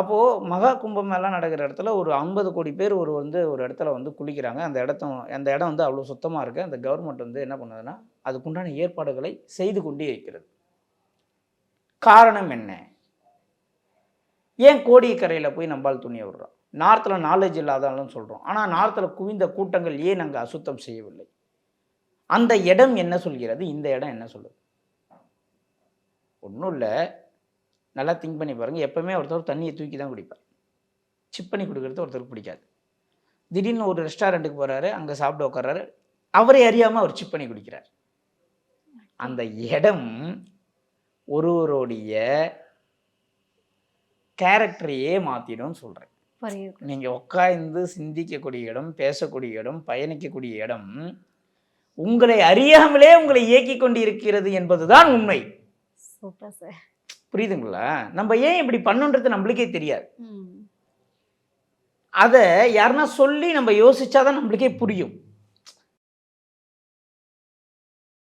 அப்போது மகா கும்பமேளா நடக்கிற இடத்துல ஒரு 50 கோடி பேர் ஒரு இடத்துல குளிக்கிறாங்க. அந்த இடம் அவ்வளோ சுத்தமா இருக்கு. அந்த கவர்மெண்ட் என்ன பண்ணுதுன்னா, அதுக்குண்டான ஏற்பாடுகளை செய்து கொண்டே இருக்கிறது. காரணம் என்ன? ஏன் கோடியக்கரையில போய் நம்பால் துணிய விடுறோம்? நார்த்ல நாலேட்ஜ் இல்லாதவங்கன்னு சொல்றோம். ஆனா நார்த்ல குவிந்த கூட்டங்கள் ஏன் அங்க அசுத்தம் செய்யவில்லை? அந்த இடம் என்ன சொல்கிறது? இந்த இடம் என்ன சொல்லுது? ஒண்ணும் இல்ல. நல்லா திங்க் பண்ணி பாருங்க. எப்பவுமே ஒருத்தர் தண்ணிய தூக்கி தான் குடிப்பார். சிப் பண்ணி குடிக்கிறது ஒருத்தருக்கு பிடிக்காது. திடீர்னு ஒரு ரெஸ்டாரண்ட்டுக்கு போறாரு. அங்க சாப்பிட உட்கார்றாரு. அவரே அறியாம அவர் சிப் பண்ணி குடிக்கிறார். அந்த இடம் ஒருவருடைய கேரக்டரையே மாத்திடும்னு சொல்றேன். நீங்க உட்கார்ந்து சிந்திக்கக்கூடிய இடம், பேசக்கூடிய இடம், பயணிக்கக்கூடிய இடம் உங்களை அறியாமலே உங்களை இயக்கிக் கொண்டிருக்கிறது என்பதுதான் உண்மை. Super sir. புரியுதுங்களா? நம்ம ஏன் இப்படி பண்ணணுன்றது நம்மளுக்கே தெரியாது. அத யாருன்னா சொல்லி நம்ம யோசிச்சாதான் நம்மளுக்கே புரியும்.